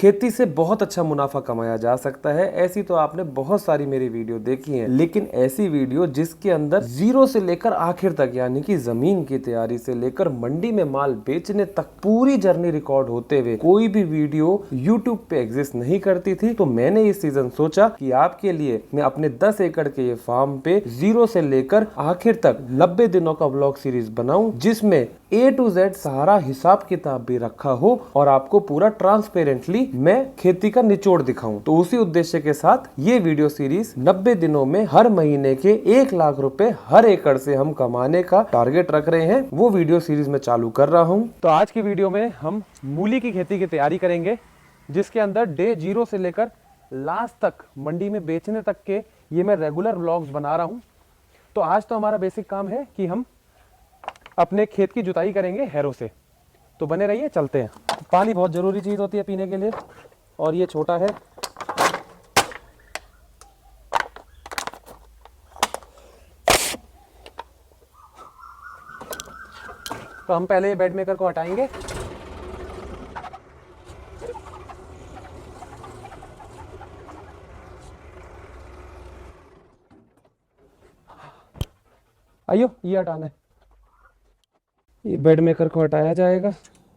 खेती से बहुत अच्छा मुनाफा कमाया जा सकता है। ऐसी तो आपने बहुत सारी मेरी वीडियो देखी हैं, लेकिन ऐसी वीडियो जिसके अंदर जीरो से लेकर आखिर तक, यानी कि जमीन की तैयारी से लेकर मंडी में माल बेचने तक पूरी जर्नी रिकॉर्ड होते हुए कोई भी वीडियो YouTube पे एग्जिस्ट नहीं करती थी। तो मैंने इस सीजन सोचा कि आपके लिए मैं अपने 10 एकड़ के ये फार्म पे जीरो से लेकर आखिर तक 90 दिनों का व्लॉग सीरीज बनाऊं, जिसमें A to Z सारा हिसाब किताब भी रखा हो और आपको पूरा ट्रांसपेरेंटली मैं खेती का निचोड़ दिखाऊं। तो उसी उद्देश्य के साथ ये वीडियो सीरीज 90 दिनों में हर महीने के 1 लाख रुपए हर एकड़ से हम कमाने का टारगेट रख रहे हैं, वो वीडियो सीरीज में चालू कर रहा हूं। तो आज की वीडियो में हम मूली की खेती की तैयारी करेंगे, जिसके अंदर डे 0 से लेकर लास्ट तक मंडी में बेचने तक के ये मैं रेगुलर व्लॉग्स बना रहा हूँ। तो आज तो हमारा बेसिक काम है कि हम अपने खेत की जुताई करेंगे हैरो से। तो बने रहिए, चलते हैं। पानी बहुत ज़रूरी चीज़ होती है पीने के लिए, और ये छोटा है। तो हम पहले ये बेड मेकर को हटाएंगे। आइयो, ये हटाना है। ये बेड मेकर को हटाया जाएगा,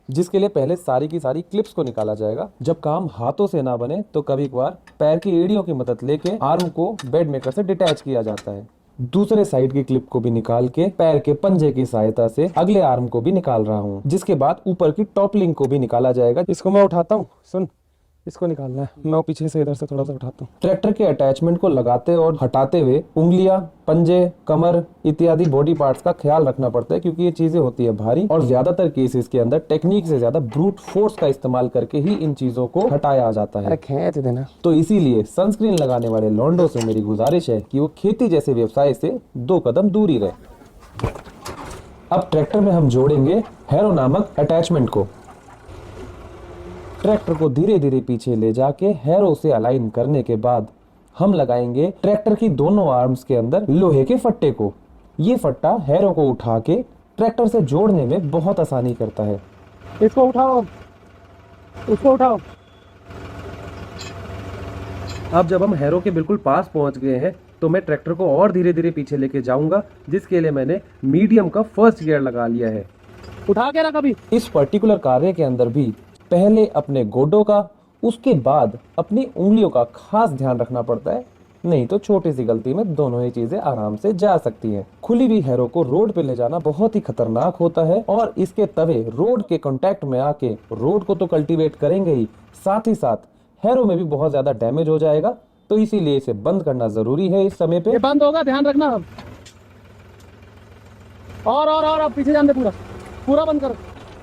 जिसके लिए पहले सारी की सारी क्लिप्स को निकाला जाएगा। जब काम हाथों से ना बने तो कभी कभार पैर की एड़ियों की मदद लेके आर्म को बेड मेकर से डिटैच किया जाता है। दूसरे साइड की क्लिप को भी निकाल के पैर के पंजे की सहायता से अगले आर्म को भी निकाल रहा हूँ, जिसके बाद ऊपर की टॉपलिंग को भी निकाला जाएगा। इसको मैं उठाता हूँ, सुन, इसको निकालना है। मैं पीछे से इधर से थोड़ा सा उठाता हूँ। ट्रैक्टर के अटैचमेंट को लगाते और हटाते हुए उंगलियां, पंजे, कमर इत्यादि बॉडी पार्ट्स का ख्याल रखना पड़ता है, क्योंकि ये चीजें होती है भारी और ज्यादातर केसेस के अंदर टेक्निक से ज्यादा ब्रूट फोर्स का इस्तेमाल करके ही इन चीजों को हटाया जाता है। खींच देना। तो इसीलिए सनस्क्रीन लगाने वाले लॉन्डो से मेरी गुजारिश है कि वो खेती जैसे व्यवसाय से 2 कदम दूर ही रहे। अब ट्रैक्टर में हम जोड़ेंगे हैरो नामक अटैचमेंट को। ट्रैक्टर को धीरे धीरे पीछे ले जाके हैरो से अलाइन करने के बाद हम लगाएंगे ट्रैक्टर की दोनों आर्म्स के अंदर लोहे के फट्टे को। ये फट्टा हैरो को उठा के ट्रैक्टर से जोड़ने में बहुत आसानी करता है। इसको उठाओ, उसको उठाओ। अब जब हम हैरो के बिल्कुल पास पहुंच गए हैं तो मैं ट्रैक्टर को और धीरे धीरे पीछे लेके जाऊंगा, जिसके लिए मैंने मीडियम का फर्स्ट गियर लगा लिया है। उठा के रखा भी। इस पर्टिकुलर कार्य के अंदर भी पहले अपने गोडों का, उसके बाद अपनी उंगलियों का खास ध्यान रखना पड़ता है, नहीं तो छोटी सी गलती में दोनों ही चीजें आराम से जा सकती हैं। खुली हुई हैरो को रोड पे ले जाना बहुत ही खतरनाक होता है और इसके तवे रोड के कांटेक्ट में आके रोड को तो कल्टीवेट करेंगे ही, साथ ही साथ हैरो में भी बहुत ज्यादा डैमेज हो जाएगा। तो इसीलिए इसे बंद करना जरूरी है इस समय पे। ये बंद होगा, ध्यान रखना। और अब पीछे जाने, पूरा बंद करो।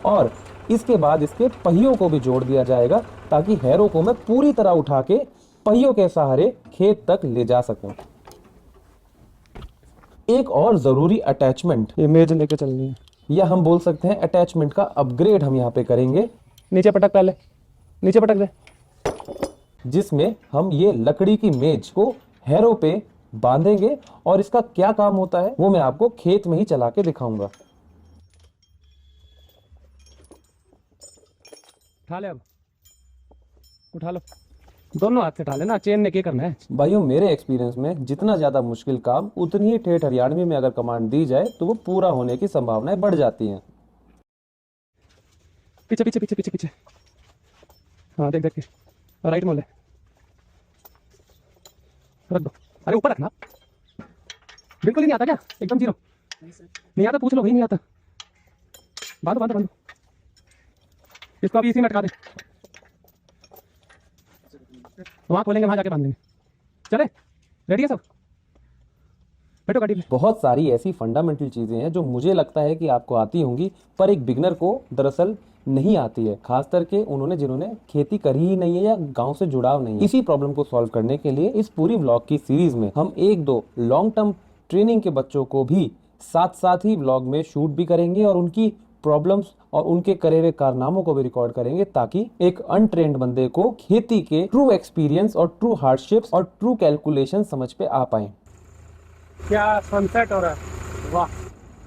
और इसके बाद इसके पहियों को भी जोड़ दिया जाएगा, ताकि हैरो को मैं पूरी तरह उठा के पहियों के सहारे खेत तक ले जा सकूं। एक और जरूरी अटैचमेंट ये मेज लेके चलनी है, या हम बोल सकते हैं अटैचमेंट का अपग्रेड हम यहाँ पे करेंगे। नीचे पटक, पहले नीचे पटक दे। जिसमें हम ये लकड़ी की मेज को हैरो पे बांधेंगे और इसका क्या काम होता है वो मैं आपको खेत में ही चला के दिखाऊंगा। उठा ले, अब उठा लो, दोनों हाथ से उठा लेना। चेन ने क्या करना है भाइयों। मेरे एक्सपीरियंस में जितना ज्यादा मुश्किल काम उतनी ही ठेठ हरियाणवी में अगर कमांड दी जाए तो वो पूरा होने की संभावनाएं बढ़ जाती हैं। पीछे पीछे पीछे पीछे पीछे, हाँ देख देख के, राइट मोले रख दो। अरे ऊपर रखना, बिल्कुल ही नहीं आता क्या? एकदम जीरो नहीं आता? पूछ लो भाई, नहीं आता। बांधो बांधो बांधो, इसको अभी इसी में अटका दे, वहां खोलेंगे, वहां जाके बांध देंगे। चले, रेडी है सब? बैठो गाड़ी में। बहुत सारी ऐसी फंडामेंटल चीजें हैं जो मुझे लगता है कि आपको आती होंगी, पर एक बिगनर को दरअसल नहीं आती है, खास करके उन्होंने जिन्होंने खेती करी ही नहीं है या गांव से जुड़ाव नहीं है। इसी प्रॉब्लम को सॉल्व करने के लिए इस पूरी व्लॉग की सीरीज में हम 1-2 लॉन्ग टर्म ट्रेनिंग के बच्चों को भी साथ साथ ही व्लॉग में शूट भी करेंगे और उनकी प्रॉब्लम्स और उनके करे हुए कारनामों को भी रिकॉर्ड करेंगे, ताकि एक अनट्रेन्ड बंदे को खेती के ट्रू एक्सपीरियंस और ट्रू हार्डशिप्स और ट्रू कैलकुलेशन समझ पे आ पाए। क्या सनसेट हो रहा है, वाह।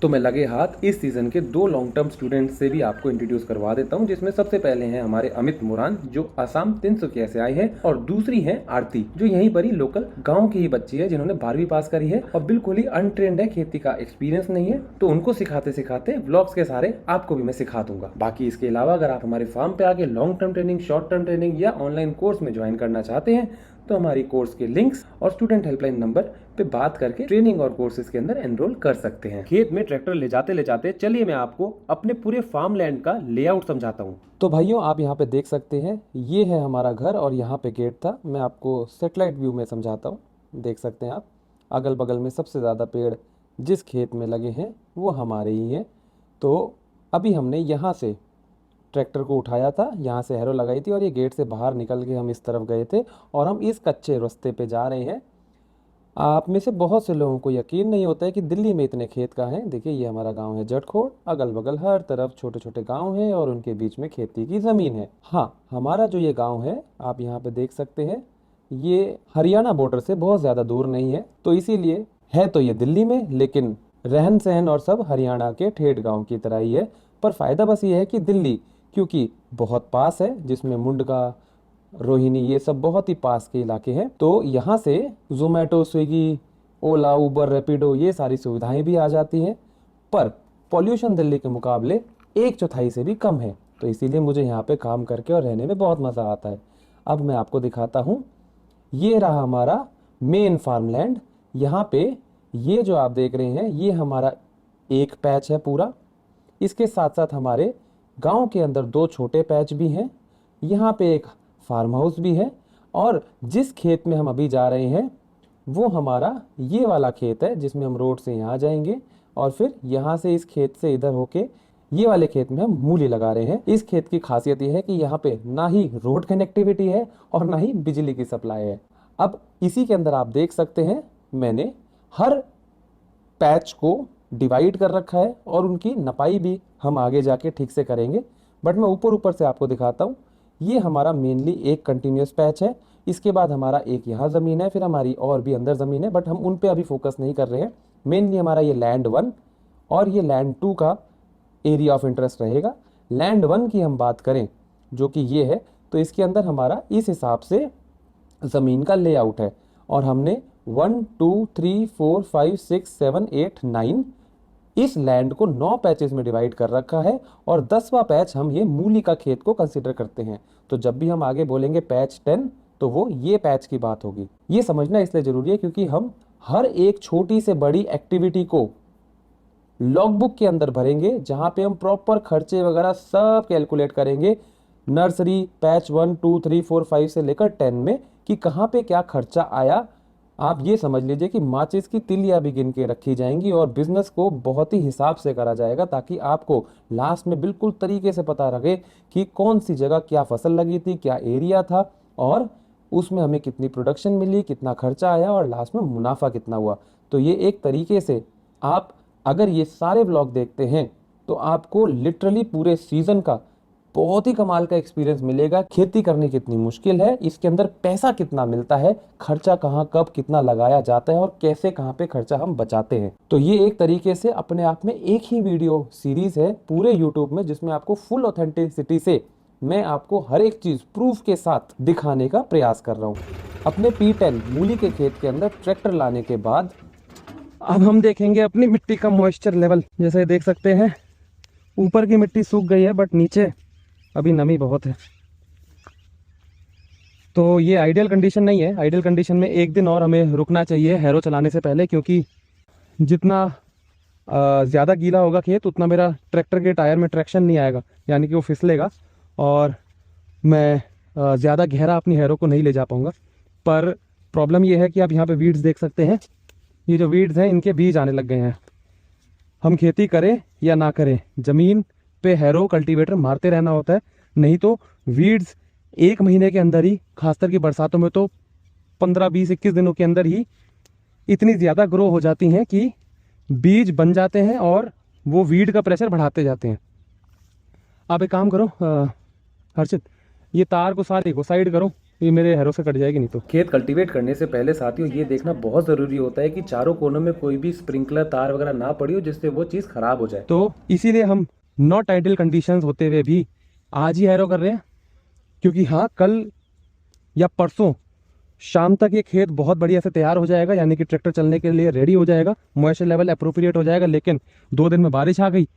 तो मैं लगे हाथ इस सीजन के 2 लॉन्ग टर्म स्टूडेंट्स से भी आपको इंट्रोड्यूस करवा देता हूं, जिसमें सबसे पहले हैं हमारे अमित मुरान जो असम 300 से आए हैं, और दूसरी है आरती जो यहीं पर ही लोकल गांव की ही बच्ची है जिन्होंने 12वीं पास करी है और बिल्कुल ही अनट्रेंड है, खेती का एक्सपीरियंस नहीं है। तो उनको सिखाते सिखाते व्लॉग्स के सारे आपको भी मैं सिखा दूंगा। बाकी इसके अलावा अगर आप हमारे फार्म पे आके long term training, short term training या ऑनलाइन कोर्स में ज्वाइन करना चाहते हैं तो हमारी कोर्स के लिंक्स और स्टूडेंट हेल्पलाइन नंबर पे बात करके ट्रेनिंग और कोर्सेज के अंदर एनरोल कर सकते हैं। खेत में ट्रैक्टर ले जाते चलिए मैं आपको अपने पूरे फार्म लैंड का लेआउट समझाता हूँ। तो भाइयों आप यहाँ पे देख सकते हैं ये है हमारा घर और यहाँ पे गेट था। मैं आपको सेटेलाइट व्यू में समझाता हूँ। देख सकते हैं आप अगल बगल में सबसे ज़्यादा पेड़ जिस खेत में लगे हैं वो हमारे ही हैं। तो अभी हमने यहाँ से ट्रैक्टर को उठाया था, यहाँ से हैरो लगाई थी और ये गेट से बाहर निकल के हम इस तरफ गए थे और हम इस कच्चे रास्ते पे जा रहे हैं। आप में से बहुत से लोगों को यकीन नहीं होता है कि दिल्ली में इतने खेत कहाँ हैं। देखिए ये हमारा गांव है जटखोड़, अगल बगल हर तरफ छोटे छोटे गांव हैं और उनके बीच में खेती की ज़मीन है। हाँ, हमारा जो ये गाँव है आप यहाँ पे देख सकते हैं ये हरियाणा बॉर्डर से बहुत ज़्यादा दूर नहीं है, तो इसीलिए है तो ये दिल्ली में लेकिन रहन सहन और सब हरियाणा के ठेठ गाँव की तरह ही है। पर फ़ायदा बस ये है कि दिल्ली क्योंकि बहुत पास है, जिसमें मुंडका, रोहिणी ये सब बहुत ही पास के इलाके हैं, तो यहाँ से जोमेटो, स्विगी, ओला, उबर, रैपिडो ये सारी सुविधाएं भी आ जाती हैं। पर पॉल्यूशन दिल्ली के मुकाबले 1/4 से भी कम है, तो इसीलिए मुझे यहाँ पे काम करके और रहने में बहुत मज़ा आता है। अब मैं आपको दिखाता हूँ, ये रहा हमारा मेन फार्मलैंड। यहाँ पे ये जो आप देख रहे हैं ये हमारा एक पैच है पूरा। इसके साथ साथ हमारे गांव के अंदर 2 छोटे पैच भी हैं। यहाँ पे एक फार्म हाउस भी है और जिस खेत में हम अभी जा रहे हैं वो हमारा ये वाला खेत है जिसमें हम रोड से यहाँ जाएंगे और फिर यहाँ से इस खेत से इधर होके ये वाले खेत में हम मूली लगा रहे हैं। इस खेत की खासियत ये है कि यहाँ पे ना ही रोड कनेक्टिविटी है और ना ही बिजली की सप्लाई है। अब इसी के अंदर आप देख सकते हैं मैंने हर पैच को डिवाइड कर रखा है और उनकी नपाई भी हम आगे जाके ठीक से करेंगे, बट मैं ऊपर से आपको दिखाता हूँ। ये हमारा मेनली एक कंटिन्यूस पैच है, इसके बाद हमारा एक यहाँ ज़मीन है, फिर हमारी और भी अंदर ज़मीन है, बट हम उन पे अभी फोकस नहीं कर रहे हैं। मेनली हमारा ये लैंड 1 और ये लैंड 2 का एरिया ऑफ इंटरेस्ट रहेगा। लैंड 1 की हम बात करें जो कि ये है, तो इसके अंदर हमारा इस हिसाब से ज़मीन का लेआउट है और हमने 1 2 3 4 5 6 7 8 9 इस लैंड को 9 पैचेस में डिवाइड कर रखा है और 10वां पैच हम ये मूली का खेत को कंसीडर करते हैं। तो जब भी हम आगे बोलेंगे पैच 10 तो वो ये पैच की बात होगी। ये समझना इसलिए जरूरी है क्योंकि हम हर एक छोटी से बड़ी एक्टिविटी को लॉगबुक के अंदर भरेंगे जहां पे हम प्रॉपर खर्चे वगैरह सब कैलकुलेट करेंगे नर्सरी पैच 1 2 3 4 5 से लेकर 10 में कि कहाँ पे क्या खर्चा आया। आप ये समझ लीजिए कि माचिस की तिलियां भी गिन के रखी जाएंगी और बिजनेस को बहुत ही हिसाब से करा जाएगा ताकि आपको लास्ट में बिल्कुल तरीके से पता रहे कि कौन सी जगह क्या फसल लगी थी, क्या एरिया था और उसमें हमें कितनी प्रोडक्शन मिली, कितना खर्चा आया और लास्ट में मुनाफा कितना हुआ। तो ये एक तरीके से आप अगर ये सारे व्लॉग देखते हैं तो आपको लिटरली पूरे सीजन का बहुत ही कमाल का एक्सपीरियंस मिलेगा। खेती करनी कितनी मुश्किल है, इसके अंदर पैसा कितना मिलता है, खर्चा कहाँ कब कितना लगाया जाता है और कैसे कहाँ पे खर्चा हम बचाते हैं। तो ये एक तरीके से अपने आप में एक ही वीडियो सीरीज है पूरे यूट्यूब में जिसमें आपको फुल ऑथेंटिसिटी से मैं आपको हर एक चीज प्रूफ के साथ दिखाने का प्रयास कर रहा हूँ। अपने P10 मूली के खेत के अंदर ट्रैक्टर लाने के बाद अब हम देखेंगे अपनी मिट्टी का मॉइस्चर लेवल। जैसे देख सकते हैं ऊपर की मिट्टी सूख गई है बट नीचे अभी नमी बहुत है, तो ये आइडियल कंडीशन नहीं है। आइडियल कंडीशन में एक दिन और हमें रुकना चाहिए हैरो चलाने से पहले, क्योंकि जितना ज़्यादा गीला होगा खेत उतना मेरा ट्रैक्टर के टायर में ट्रैक्शन नहीं आएगा, यानी कि वो फिसलेगा और मैं ज़्यादा गहरा अपनी हैरो को नहीं ले जा पाऊँगा। पर प्रॉब्लम ये है कि आप यहाँ पे वीड्स देख सकते हैं, ये जो वीड्स हैं इनके बीज आने लग गए हैं। हम खेती करें या ना करें ज़मीन पे हैरो कल्टीवेटर मारते रहना होता है, नहीं तो वीड्स 1 महीने के अंदर ही, खासकर की बरसातों में तो 15 20 21 दिनों के अंदर ही इतनी ज़्यादा ग्रो हो जाती हैं कि बीज बन जाते हैं और वो वीड का प्रेशर बढ़ाते जाते हैं। आप एक काम करो हर्षित, ये तार को सारे को साइड करो ये मेरे हैरो से कट जाएगी नहीं तो। खेत कल्टीवेट करने से पहले साथियों ये देखना बहुत ज़रूरी होता है कि चारों कोनों में कोई भी स्प्रिंकलर तार वगैरह ना पड़ी हो जिससे वो चीज़ खराब हो जाए। तो इसीलिए हम नॉट आइडियल कंडीशंस होते हुए भी आज ही हैरो कर रहे हैं, क्योंकि हाँ कल या परसों शाम तक ये खेत बहुत बढ़िया से तैयार हो जाएगा, यानी कि ट्रैक्टर चलने के लिए रेडी हो जाएगा, मॉइस्चर लेवल अप्रोप्रिएट हो जाएगा। लेकिन 2 दिन में बारिश आ गई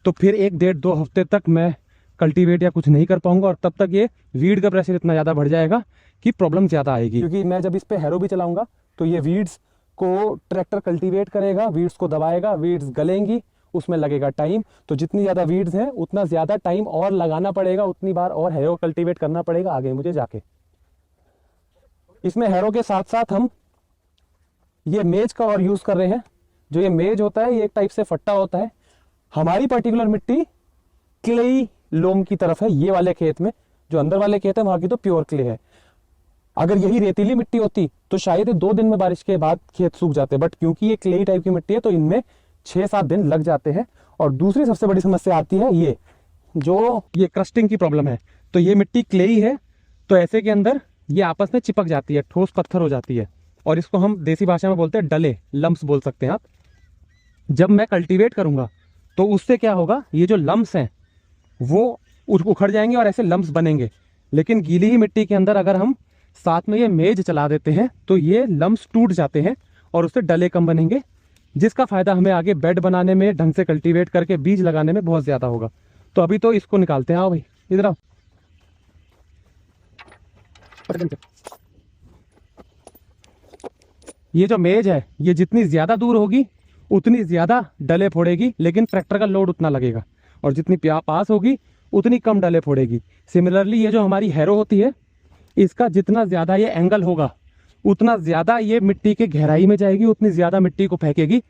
तो फिर 1 डेढ़ 2 हफ्ते तक मैं कल्टीवेट या कुछ नहीं कर पाऊंगा, और तब तक ये वीड का प्रेशर इतना ज़्यादा बढ़ जाएगा कि प्रॉब्लम ज़्यादा आएगी। क्योंकि मैं जब इस पे हैरो भी चलाऊंगा तो ये वीड्स को ट्रैक्टर कल्टीवेट करेगा, वीड्स को दबाएगा, वीड्स गलेंगी, उसमें लगेगा टाइम। तो जितनी ज़्यादा वीड्स हैं उतना ज़्यादा टाइम और लगाना पड़ेगा, उतनी बार और हैरो कल्टीवेट करना पड़ेगा आगे मुझे जाके। इसमें हैरो के साथ साथ हम ये मेज का और यूज़ कर रहे हैं। जो ये मेज होता है ये एक टाइप से फट्टा होता है। हमारी पर्टिकुलर मिट्टी क्लेई लोम की तरफ है, ये वाले खेत में। जो अंदर वाले खेत है वहां की तो प्योर क्ले है। अगर यही रेतीली मिट्टी होती तो शायद 2 दिन में बारिश के बाद खेत सूख जाते, बट क्योंकि ये क्लेई टाइप की मिट्टी है तो इनमें 6-7 दिन लग जाते हैं। और दूसरी सबसे बड़ी समस्या आती है ये क्रस्टिंग की प्रॉब्लम है। तो ये मिट्टी क्लेई है तो ऐसे के अंदर ये आपस में चिपक जाती है, ठोस पत्थर हो जाती है, और इसको हम देसी भाषा में बोलते हैं डले, लम्स बोल सकते हैं आप। जब मैं कल्टीवेट करूंगा तो उससे क्या होगा, ये जो लम्स हैं वो उखड़ जाएंगे और ऐसे लम्स बनेंगे। लेकिन गीली ही मिट्टी के अंदर अगर हम साथ में ये मेज चला देते हैं तो ये लम्स टूट जाते हैं और उससे डले कम बनेंगे, जिसका फायदा हमें आगे बेड बनाने में, ढंग से कल्टीवेट करके बीज लगाने में बहुत ज्यादा होगा। तो अभी तो इसको निकालते हैं। आओ भाई इधर आओ। ये जो मेज है ये जितनी ज्यादा दूर होगी उतनी ज्यादा डले फोड़ेगी, लेकिन ट्रैक्टर का लोड उतना लगेगा, और जितनी पास होगी उतनी कम डले फोड़ेगी। सिमिलरली ये जो हमारी हैरो होती है इसका जितना ज्यादा ये एंगल होगा उतना ज्यादा ये मिट्टी के गहराई में जाएगी, उतनी ज्यादा मिट्टी को फेंकेगी,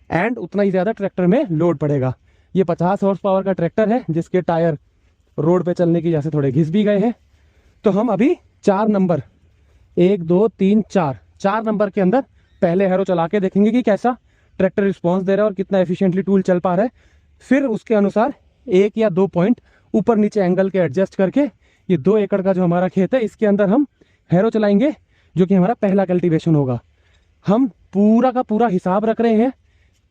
एंड उतना ही ज्यादा ट्रैक्टर में लोड पड़ेगा। ये 50 हॉर्स पावर का ट्रैक्टर है जिसके टायर रोड पे चलने की वजह से थोड़े घिस भी गए हैं। तो हम अभी 4 नंबर 1 2 3 4 नंबर के अंदर पहले हैरो चला के देखेंगे कि कैसा ट्रैक्टर रिस्पॉन्स दे रहा है और कितना एफिशिएंटली टूल चल पा रहा है। फिर उसके अनुसार 1 या 2 पॉइंट ऊपर नीचे एंगल के एडजस्ट करके ये 2 एकड़ का जो हमारा खेत है इसके अंदर हम हैरो चलाएंगे, जो कि हमारा पहला कल्टीवेशन होगा। हम पूरा का पूरा हिसाब रख रहे हैं,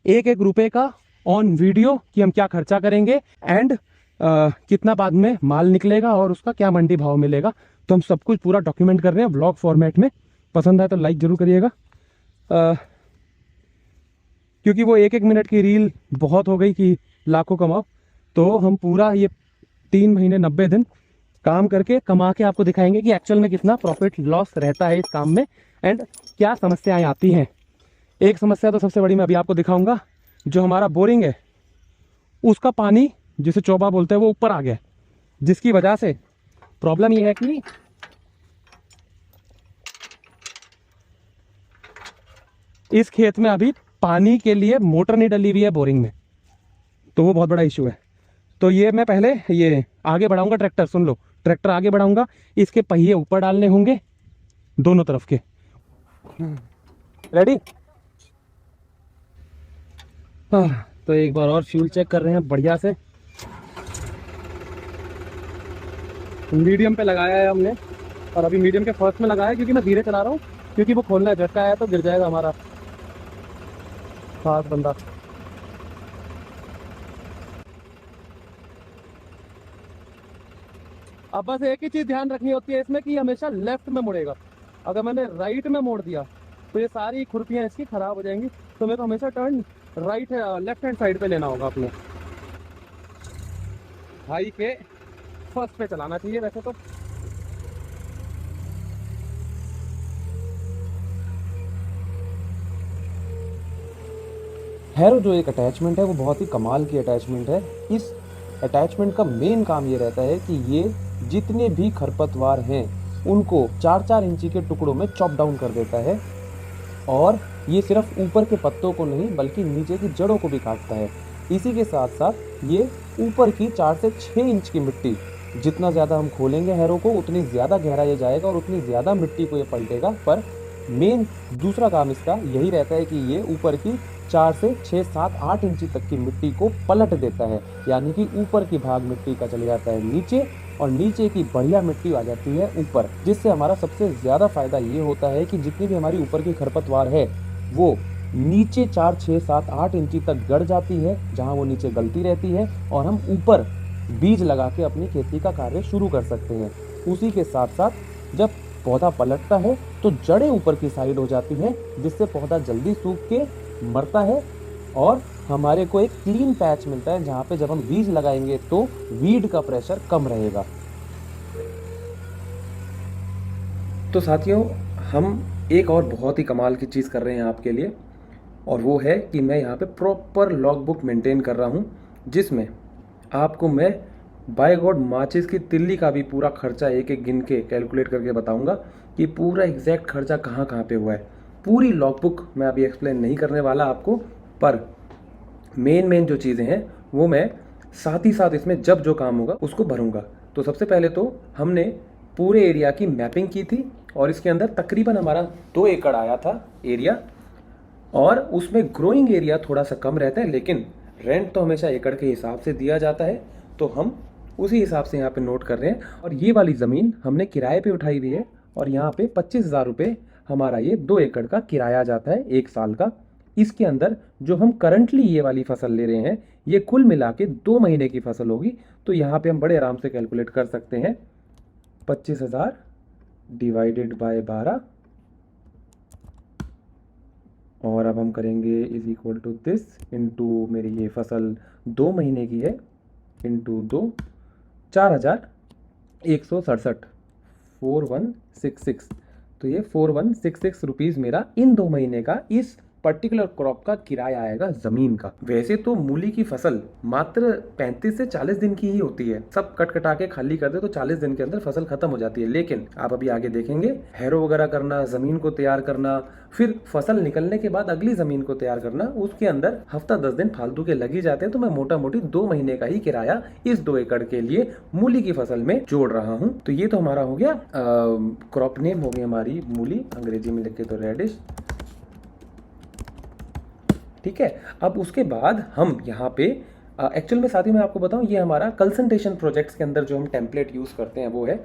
1-1 रुपए का ऑन वीडियो, कि हम क्या खर्चा करेंगे एंड कितना बाद में माल निकलेगा और उसका क्या मंडी भाव मिलेगा। तो हम सब कुछ पूरा डॉक्यूमेंट कर रहे हैं ब्लॉग फॉर्मेट में। पसंद आए तो लाइक जरूर करिएगा, क्योंकि वो 1-1 मिनट की रील बहुत हो गई कि लाखों कमाओ। तो हम पूरा ये 3 महीने 90 दिन काम करके कमा के आपको दिखाएंगे कि एक्चुअल में कितना प्रॉफिट लॉस रहता है इस काम में एंड क्या समस्याएं आती हैं। एक समस्या तो सबसे बड़ी मैं अभी आपको दिखाऊंगा, जो हमारा बोरिंग है उसका पानी, जिसे चौबा बोलते हैं, वो ऊपर आ गया, जिसकी वजह से प्रॉब्लम ये है कि इस खेत में अभी पानी के लिए मोटर नहीं डली हुई है बोरिंग में, तो वो बहुत बड़ा इशू है। तो ये मैं पहले ये आगे बढ़ाऊंगा ट्रैक्टर, सुन लो, ट्रैक्टर आगे बढ़ाऊंगा, इसके पहिए ऊपर डालने होंगे दोनों तरफ के। रेडी? तो एक बार और फ्यूल चेक कर रहे हैं बढ़िया से। मीडियम पे लगाया है हमने, और अभी मीडियम के फर्स्ट में लगाया है क्योंकि मैं धीरे चला रहा हूँ, क्योंकि वो खोलना है, झटका आया तो गिर जाएगा हमारा खास बंदा। अब बस एक ही चीज ध्यान रखनी होती है इसमें कि हमेशा लेफ्ट में मुड़ेगा। अगर मैंने राइट में मोड़ दिया तो ये सारी खुरपियां इसकी खराब हो जाएंगी। तो मेरे को हमेशा turn right left hand side पे लेना होगा अपने। हाई पे फर्स्ट पे चलाना चाहिए वैसे तो। हैरो जो एक अटैचमेंट है वो बहुत ही कमाल की अटैचमेंट है। इस अटैचमेंट का मेन काम ये रहता है कि ये जितने भी खरपतवार हैं उनको 4-4 इंची के टुकड़ों में चॉप डाउन कर देता है, और ये सिर्फ ऊपर के पत्तों को नहीं बल्कि नीचे की जड़ों को भी काटता है। इसी के साथ साथ ये ऊपर की 4 से 6 इंच की मिट्टी, जितना ज़्यादा हम खोलेंगे हैरो को उतनी ज़्यादा गहरा ये जाएगा और उतनी ज़्यादा मिट्टी को ये पलटेगा। पर मेन दूसरा काम इसका यही रहता है कि ये ऊपर की 4 से 6, 7, 8 इंची तक की मिट्टी को पलट देता है, यानी कि ऊपर की भाग मिट्टी का चले जाता है नीचे और नीचे की बढ़िया मिट्टी आ जाती है ऊपर, जिससे हमारा सबसे ज़्यादा फायदा ये होता है कि जितनी भी हमारी ऊपर की खरपतवार है वो नीचे 4, 6, 7, 8 इंची तक गड़ जाती है, जहाँ वो नीचे गलती रहती है, और हम ऊपर बीज लगा के अपनी खेती का कार्य शुरू कर सकते हैं। उसी के साथ साथ जब पौधा पलटता है तो जड़ें ऊपर की साइड हो जाती हैं, जिससे पौधा जल्दी सूख के मरता है और हमारे को एक क्लीन पैच मिलता है, जहाँ पे जब हम बीज लगाएंगे तो वीड का प्रेशर कम रहेगा। तो साथियों, हम एक और बहुत ही कमाल की चीज़ कर रहे हैं आपके लिए, और वो है कि मैं यहाँ पे प्रॉपर लॉग बुक मेंटेन कर रहा हूँ, जिसमें आपको मैं बाय गॉड माचिस की तिल्ली का भी पूरा खर्चा एक एक गिन के कैलकुलेट करके बताऊंगा कि पूरा एग्जैक्ट खर्चा कहाँ कहाँ पे हुआ है। पूरी लॉग बुक मैं अभी एक्सप्लेन नहीं करने वाला आपको, पर मेन जो चीज़ें हैं वो मैं साथ ही साथ इसमें जब जो काम होगा उसको भरूंगा। तो सबसे पहले तो हमने पूरे एरिया की मैपिंग की थी, और इसके अंदर तकरीबन हमारा 2 एकड़ आया था एरिया, और उसमें ग्रोइंग एरिया थोड़ा सा कम रहता है, लेकिन रेंट तो हमेशा एकड़ के हिसाब से दिया जाता है, तो हम उसी हिसाब से यहाँ पे नोट कर रहे हैं। और ये वाली ज़मीन हमने किराए पे उठाई हुई है, और यहाँ पे 25,000 रुपये हमारा ये 2 एकड़ का किराया जाता है 1 साल का। इसके अंदर जो हम करंटली ये वाली फसल ले रहे हैं, ये कुल मिला के 2 महीने की फसल होगी। तो यहाँ पे हम बड़े आराम से कैलकुलेट कर सकते हैं, 25,000 डिवाइडेड बाय 12, और अब हम करेंगे is equal to this into मेरी ये फसल 2 महीने की है इंटू 2, 4,167, 4166। तो ये 4166 रुपीज़ मेरा इन 2 महीने का इस पर्टिकुलर क्रॉप का किराया आएगा ज़मीन का। वैसे तो मूली की फसल मात्र 35 से 40 दिन की ही होती है, सब कट कटा के खाली कर दे तो 40 दिन के अंदर फसल खत्म हो जाती है। लेकिन आप अभी आगे देखेंगे, हैरो वगैरह करना, ज़मीन को तैयार करना, फिर फसल निकलने के बाद अगली ज़मीन को तैयार करना, उसके अंदर हफ्ता 10 दिन फालतू के लग ही जाते हैं। तो मैं मोटा मोटी 2 महीने का ही किराया इस 2 एकड़ के लिए मूली की फसल में जोड़ रहा हूँ। तो ये तो हमारा हो गया, क्रॉप नेम हो गई हमारी मूली, अंग्रेजी में लिखे तो रेडिश, ठीक है। अब उसके बाद हम यहाँ पे एक्चुअल में साथी मैं आपको बताऊं, ये हमारा कंसल्टेशन प्रोजेक्ट्स के अंदर जो हम टेम्पलेट यूज़ करते हैं वो है,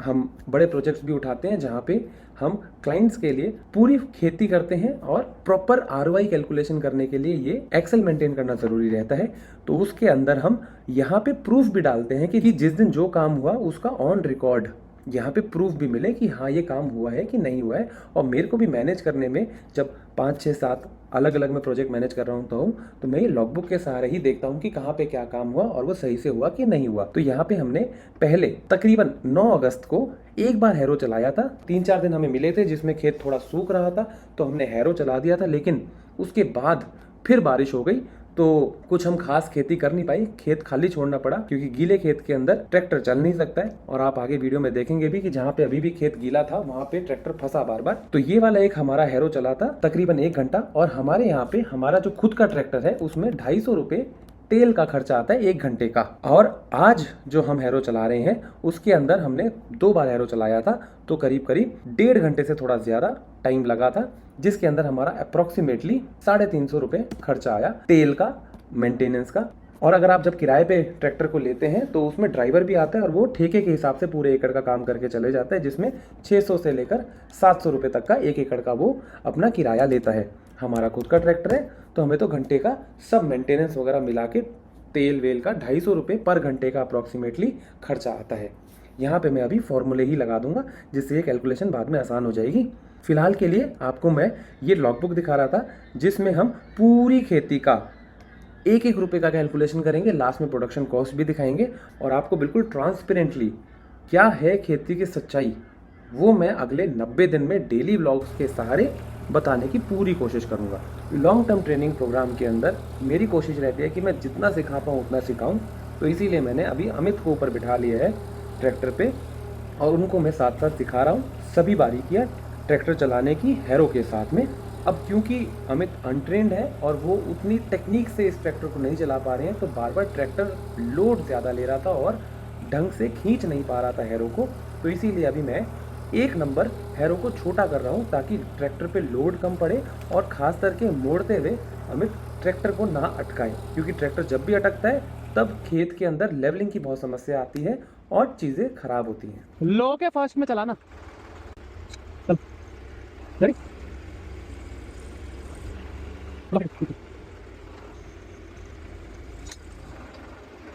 हम बड़े प्रोजेक्ट्स भी उठाते हैं जहाँ पे हम क्लाइंट्स के लिए पूरी खेती करते हैं, और प्रॉपर ROI कैलकुलेशन करने के लिए ये एक्सेल मेंटेन करना ज़रूरी रहता है। तो उसके अंदर हम यहाँ पे प्रूफ भी डालते हैं कि जिस दिन जो काम हुआ उसका ऑन रिकॉर्ड यहाँ पे प्रूफ भी मिले कि हाँ ये काम हुआ है कि नहीं हुआ है। और मेरे को भी मैनेज करने में, जब 5, 6, 7 अलग अलग मैं प्रोजेक्ट मैनेज कर रहा हूँ तो मैं ये लॉगबुक के सहारे ही देखता हूँ कि कहाँ पे क्या काम हुआ और वो सही से हुआ कि नहीं हुआ। तो यहाँ पे हमने पहले तकरीबन 9 अगस्त को एक बार हैरो चलाया था। 3-4 दिन हमें मिले थे जिसमें खेत थोड़ा सूख रहा था, तो हमने हैरो चला दिया था। लेकिन उसके बाद फिर बारिश हो गई तो कुछ हम खास खेती कर नहीं पाई, खेत खाली छोड़ना पड़ा, क्योंकि गीले खेत के अंदर ट्रैक्टर चल नहीं सकता है। और आप आगे वीडियो में देखेंगे भी कि जहाँ पे अभी भी खेत गीला था वहाँ पे ट्रैक्टर फंसा बार बार। तो ये वाला एक हमारा हैरो चला था तकरीबन 1 घंटा, और हमारे यहाँ पे हमारा जो खुद का ट्रैक्टर है उसमें 250 रुपये तेल का खर्चा आता है 1 घंटे का। और आज जो हम हैरो चला रहे हैं उसके अंदर हमने 2 बार हैरो चलाया था, तो करीब करीब 1.5 घंटे से थोड़ा ज़्यादा टाइम लगा था, जिसके अंदर हमारा अप्रोक्सीमेटली 350 रुपये खर्चा आया तेल का, मेंटेनेंस का। और अगर आप जब किराए पे ट्रैक्टर को लेते हैं तो उसमें ड्राइवर भी आता है और वो ठेके के हिसाब से पूरे एकड़ का काम करके चले जाता है, जिसमें 600 से लेकर 700 रुपये तक का 1 एकड़ का वो अपना किराया लेता है। हमारा खुद का ट्रैक्टर है तो हमें तो घंटे का सब मेंटेनेंस वगैरह मिला के तेल वेल का 250 रुपये पर घंटे का अप्रॉक्सीमेटली खर्चा आता है। यहाँ पे मैं अभी फॉर्मूले ही लगा दूंगा जिससे ये कैलकुलेशन बाद में आसान हो जाएगी। फिलहाल के लिए आपको मैं ये लॉगबुक दिखा रहा था जिसमें हम पूरी खेती का 1-1 रुपये का कैलकुलेशन करेंगे, लास्ट में प्रोडक्शन कॉस्ट भी दिखाएंगे, और आपको बिल्कुल ट्रांसपेरेंटली क्या है खेती की सच्चाई वो मैं अगले 90 दिन में डेली व्लॉग्स के सहारे बताने की पूरी कोशिश करूंगा। लॉन्ग टर्म ट्रेनिंग प्रोग्राम के अंदर मेरी कोशिश रहती है कि मैं जितना सिखा पाऊँ उतना सिखाऊं, तो इसीलिए मैंने अभी अमित को ऊपर बिठा लिया है ट्रैक्टर पे, और उनको मैं साथ साथ सिखा रहा हूँ सभी बारीकियाँ ट्रैक्टर चलाने की हैरो के साथ में। अब क्योंकि अमित अनट्रेंड है और वो उतनी टेक्निक से इस ट्रैक्टर को नहीं चला पा रहे हैं, तो बार बार ट्रैक्टर लोड ज़्यादा ले रहा था और ढंग से खींच नहीं पा रहा था हैरो को। तो इसीलिए अभी मैं 1 नंबर हैरो को छोटा कर रहा हूँ ताकि ट्रैक्टर पे लोड कम पड़े, और ख़ास करके मोड़ते हुए अमित ट्रैक्टर को ना अटकाए, क्योंकि ट्रैक्टर जब भी अटकता है तब खेत के अंदर लेवलिंग की बहुत समस्या आती है और चीज़ें खराब होती हैं। लो के फर्स्ट में चलाना। चल रेडी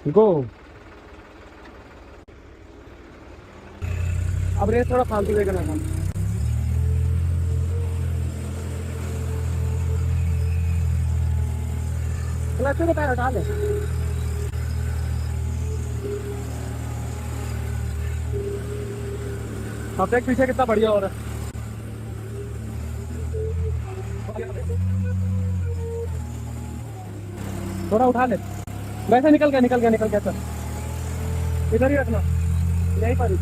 गो। अब रेस थोड़ा फालतू देकर ना क्लच को पैर हटा ले। अब देख पीछे कितना बढ़िया हो रहा है। थोड़ा उठा ले, वैसे निकल गया सर। इधर ही रखना, यहीं पर ही।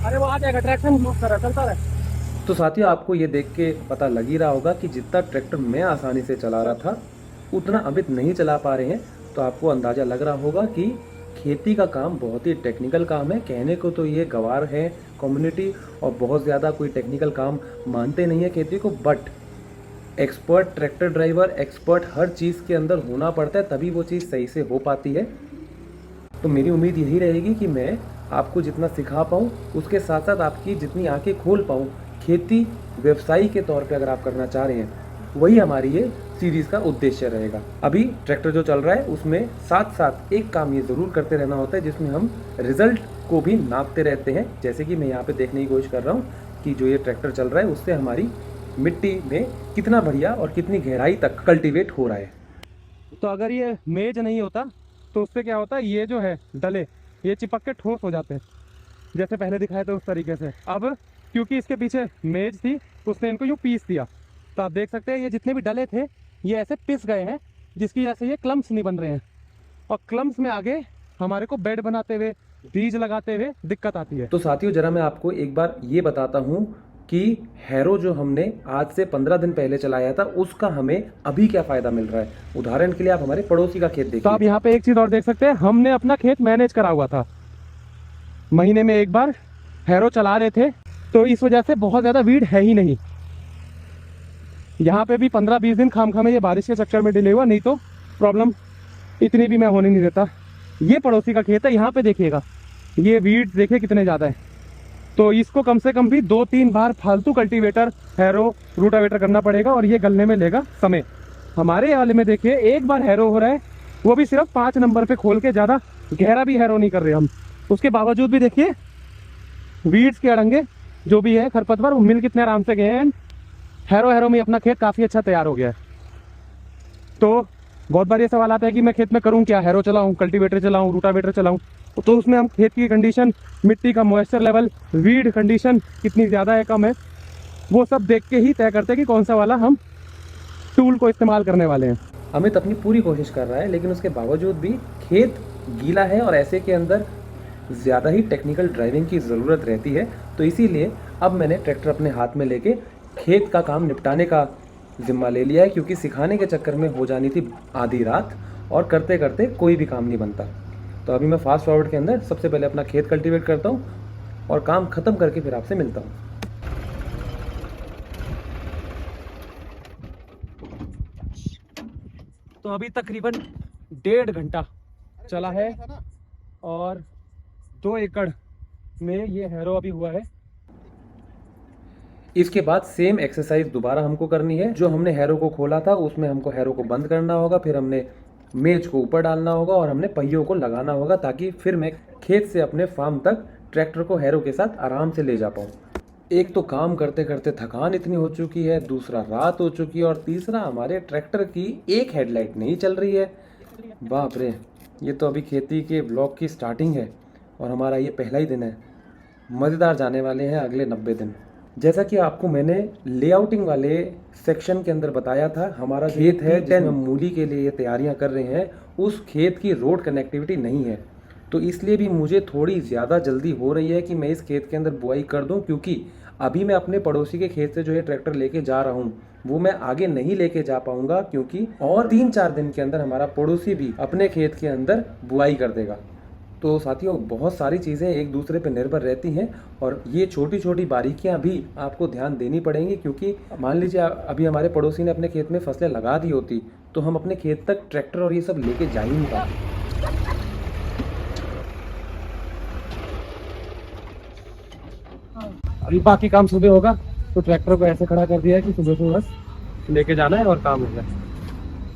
अरे वो आ जाएगा, ट्रैक्शन लूज कर रहा है, चलता रहे। तो साथियों, आपको ये देख के पता लग ही रहा होगा कि जितना ट्रैक्टर मैं आसानी से चला रहा था उतना अमित नहीं चला पा रहे हैं। तो आपको अंदाज़ा लग रहा होगा कि खेती का काम बहुत ही टेक्निकल काम है। कहने को तो ये गवार है कम्युनिटी और बहुत ज़्यादा कोई टेक्निकल काम मानते नहीं है खेती को, but expert tractor driver, expert हर चीज़ के अंदर होना पड़ता है, तभी वो चीज़ सही से हो पाती है। तो मेरी उम्मीद यही रहेगी कि मैं आपको जितना सिखा पाऊँ, उसके साथ साथ आपकी जितनी आंखें खोल पाऊँ। खेती व्यवसायी के तौर पे अगर आप करना चाह रहे हैं, वही हमारी ये सीरीज़ का उद्देश्य रहेगा। अभी ट्रैक्टर जो चल रहा है उसमें साथ साथ एक काम ये ज़रूर करते रहना होता है, जिसमें हम रिजल्ट को भी नापते रहते हैं। जैसे कि मैं यहाँ पे देखने की कोशिश कर रहा हूँ कि जो ये ट्रैक्टर चल रहा है उससे हमारी मिट्टी में कितना बढ़िया और कितनी गहराई तक कल्टीवेट हो रहा है। तो अगर ये मेज नहीं होता तो उससे क्या होता है, ये जो है डले ये चिपक के ठोस हो जाते हैं, जैसे पहले दिखाए थे उस तरीके से। अब क्योंकि इसके पीछे मेज थी, उसने इनको यूँ पीस दिया। तो आप देख सकते हैं ये जितने भी डले थे ये ऐसे पिस गए हैं, जिसकी वजह से ये क्लम्स नहीं बन रहे हैं। और क्लम्स में आगे हमारे को बेड बनाते हुए, बीज लगाते हुए दिक्कत आती है। तो साथियों, जरा मैं आपको एक बार ये बताता हूँ कि हैरो जो हमने आज से 15 दिन पहले चलाया था उसका हमें अभी क्या फायदा मिल रहा है। उदाहरण के लिए आप हमारे पड़ोसी का खेत देखिए। तो आप यहाँ पे एक चीज और देख सकते हैं, हमने अपना खेत मैनेज करा हुआ था। महीने में एक बार हैरो चला रहे थे, तो इस वजह से बहुत ज्यादा वीड है ही नहीं। यहाँ पे भी 15-20 दिन खामखा में ये बारिश के चक्कर में डिले हुआ, नहीं तो प्रॉब्लम इतनी भी मैं होने नहीं देता। ये पड़ोसी का खेत है, यहाँ पे देखिएगा ये वीड्स देखिए कितने ज्यादा है। तो इसको कम से कम भी 2-3 बार फालतू कल्टीवेटर, हैरो, रूटावेटर करना पड़ेगा और ये गलने में लेगा समय। हमारे वाले में देखिए एक बार हैरो हो रहा है, वो भी सिर्फ 5 नंबर पे खोल के, ज्यादा गहरा भी हैरो नहीं कर रहे हम। उसके बावजूद भी देखिए वीड्स के अड़ंगे जो भी है, खरपतवार, वो मिल कितने आराम से गए हैं। हैरो में अपना खेत काफी अच्छा तैयार हो गया है। तो बहुत बार ये सवाल आता है कि मैं खेत में करूं क्या, हैरो चलाऊं, कल्टीवेटर चलाऊं, रूटावेटर चलाऊं। तो उसमें हम खेत की कंडीशन, मिट्टी का मॉइस्चर लेवल, वीड कंडीशन कितनी ज़्यादा है कम है, वो सब देख के ही तय करते हैं कि कौन सा वाला हम टूल को इस्तेमाल करने वाले हैं। अमित अपनी पूरी कोशिश कर रहा है, लेकिन उसके बावजूद भी खेत गीला है और ऐसे के अंदर ज़्यादा ही टेक्निकल ड्राइविंग की ज़रूरत रहती है। तो इसीलिए अब मैंने ट्रैक्टर अपने हाथ में लेके खेत का काम निपटाने का जिम्मा ले लिया है, क्योंकि सिखाने के चक्कर में हो जानी थी आधी रात और करते करते कोई भी काम नहीं बनता। तो अभी मैं फास्ट फॉरवर्ड के अंदर सबसे पहले अपना खेत कल्टीवेट करता हूँ और काम ख़त्म करके फिर आपसे मिलता हूँ। तो अभी तकरीबन 1.5 घंटा चला है और 2 एकड़ में ये हैरो अभी हुआ है। इसके बाद सेम एक्सरसाइज दोबारा हमको करनी है। जो हमने हैरो को खोला था उसमें हमको हैरो को बंद करना होगा, फिर हमने मेज को ऊपर डालना होगा और हमने पहियों को लगाना होगा, ताकि फिर मैं खेत से अपने फार्म तक ट्रैक्टर को हैरो के साथ आराम से ले जा पाऊँ। एक तो काम करते करते थकान इतनी हो चुकी है, दूसरा रात हो चुकी है और तीसरा हमारे ट्रैक्टर की एक हेडलाइट नहीं चल रही है। बाप रे, ये तो अभी खेती के ब्लॉग की स्टार्टिंग है और हमारा ये पहला ही दिन है। मज़ेदार जाने वाले हैं अगले 90 दिन। जैसा कि आपको मैंने लेआउटिंग वाले सेक्शन के अंदर बताया था, हमारा खेत है जिसमें हम मूली के लिए ये तैयारियां कर रहे हैं, उस खेत की रोड कनेक्टिविटी नहीं है। तो इसलिए भी मुझे थोड़ी ज़्यादा जल्दी हो रही है कि मैं इस खेत के अंदर बुआई कर दूं, क्योंकि अभी मैं अपने पड़ोसी के खेत से जो ये ट्रैक्टर लेके जा रहा हूँ वो मैं आगे नहीं लेके जा पाऊंगा, क्योंकि और 3-4 दिन के अंदर हमारा पड़ोसी भी अपने खेत के अंदर बुआई कर देगा। तो साथियों, बहुत सारी चीज़ें एक दूसरे पर निर्भर रहती हैं और ये छोटी छोटी बारीकियां भी आपको ध्यान देनी पड़ेंगी, क्योंकि मान लीजिए अभी हमारे पड़ोसी ने अपने खेत में फसलें लगा दी होती तो हम अपने खेत तक ट्रैक्टर और ये सब लेके जा ही नहीं पाते। अभी बाकी काम सुबह होगा, तो ट्रैक्टर को ऐसे खड़ा कर दिया है कि सुबह को बस लेके जाना है और काम हो गया।